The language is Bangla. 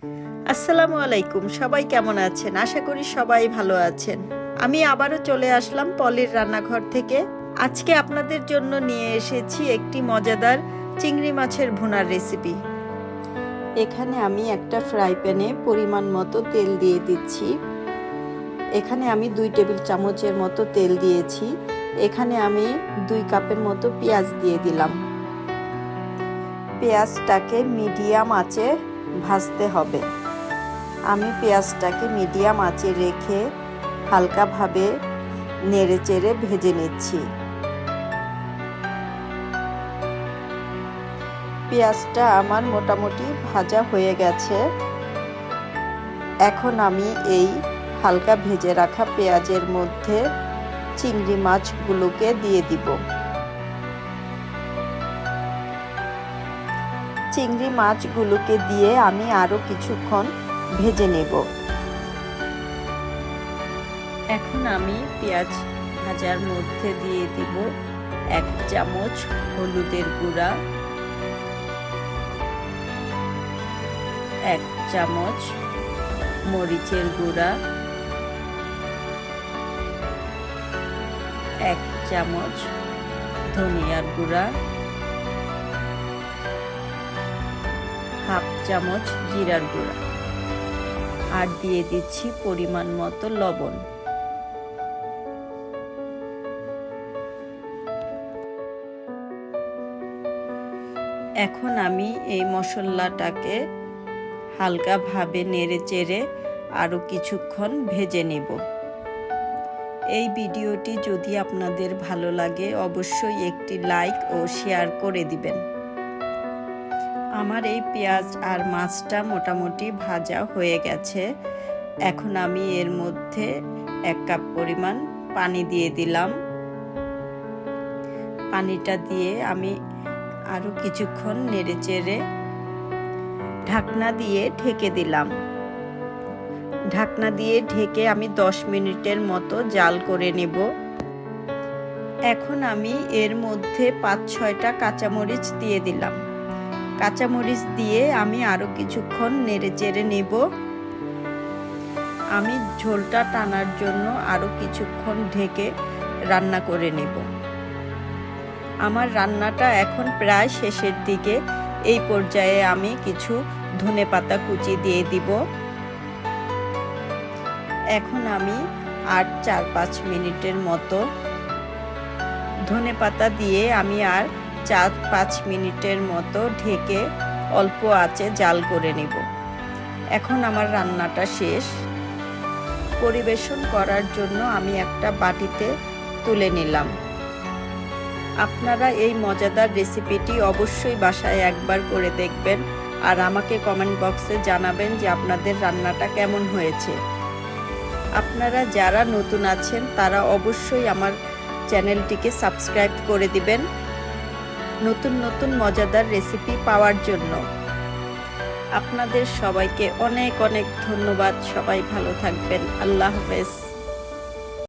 আসসালামু আলাইকুম, সবাই কেমন আছেন? আশা করি সবাই ভালো আছেন। আমি আবারও চলে আসলাম পলির রান্নাঘর থেকে। আজকে আপনাদের জন্য নিয়ে এসেছি একটি মজাদার চিংড়ি মাছের ভুনার রেসিপি। এখানে আমি একটা ফ্রাই প্যানে পরিমাণ মতো তেল দিয়ে দিচ্ছি। এখানে আমি 2 টেবিল চামচের মতো তেল দিয়েছি। এখানে আমি 2 কাপের মতো পেঁয়াজ দিয়ে দিলাম। পেঁয়াজটাকে মিডিয়াম আঁচে ভাজতে হবে। আমি পেঁয়াজটাকে মিডিয়াম আঁচে রেখে হালকাভাবে নেড়েচেড়ে ভেজে নিচ্ছি। পেঁয়াজটা আমার মোটামুটি ভাজা হয়ে গেছে। এখন আমি এই হালকা ভেজে রাখা পেঁয়াজের মধ্যে চিংড়ি মাছগুলোকে দিয়ে দিব। চিংড়ি মাছগুলোকে দিয়ে আমি আরো কিছুক্ষণ ভেজে নেব। এখন আমি পেঁয়াজ ভাজার মধ্যে দিয়ে দিব 1 চামচ হলুদের গুঁড়া, 1 চামচ মরিচের গুঁড়া, 1 চামচ ধনিয়ার গুঁড়া, 1/2 চামচ জিরার গুঁড়া, আর দিয়ে দিচ্ছি পরিমাণ মতো লবণ। এখন আমি এই মশলাটাকে হালকাভাবে নেড়েচেড়ে আরো কিছুক্ষণ ভেজে নেব। এই ভিডিওটি যদি আপনাদের ভালো লাগে অবশ্যই একটি লাইক ও শেয়ার করে দিবেন। আমার এই পেঁয়াজ আর মাছটা মোটামুটি ভাজা হয়ে গেছে। এখন আমি এর মধ্যে 1 কাপ পরিমাণ পানি দিয়ে দিলাম। পানিটা দিয়ে আমি আরো কিছুক্ষণ নেড়েচেড়ে ঢাকনা দিয়ে ঢেকে দিলাম। ঢাকনা দিয়ে ঢেকে আমি 10 মিনিটের মতো জাল করে নেব। এখন আমি এর মধ্যে 5-6টা কাঁচামরিচ দিয়ে দিলাম। কাঁচামরিচ দিয়ে আমি আরো কিছুক্ষণ নেড়েচেড়ে নেব। আমি ঝোলটা টানার জন্য আরো কিছুক্ষণ ঢেকে রান্না করে নেব। আমার রান্নাটা এখন প্রায় শেষের দিকে। এই পর্যায়ে আমি কিছু ধনেপাতা কুচি দিয়ে দিব। এখন আমি আর 4-5 মিনিটের মতো ধনেপাতা দিয়ে আমি আর 4-5 মিনিটের মতো ঢেকে অল্প আঁচে জাল করে নেব। এখন আমার রান্নাটা শেষ। পরিবেশন করার জন্য আমি একটা বাটিতে তুলে নিলাম। আপনারা এই মজাদার রেসিপিটি অবশ্যই বাসায় একবার করে দেখবেন আর আমাকে কমেন্ট বক্সে জানাবেন যে আপনাদের রান্নাটা কেমন হয়েছে। আপনারা যারা নতুন আছেন তারা অবশ্যই আমার চ্যানেলটিকে সাবস্ক্রাইব করে দিবেন নতুন নতুন মজাদার রেসিপি পাওয়ার জন্য। আপনাদের সবাইকে অনেক অনেক ধন্যবাদ। সবাই ভালো থাকবেন। আল্লাহ হাফেজ।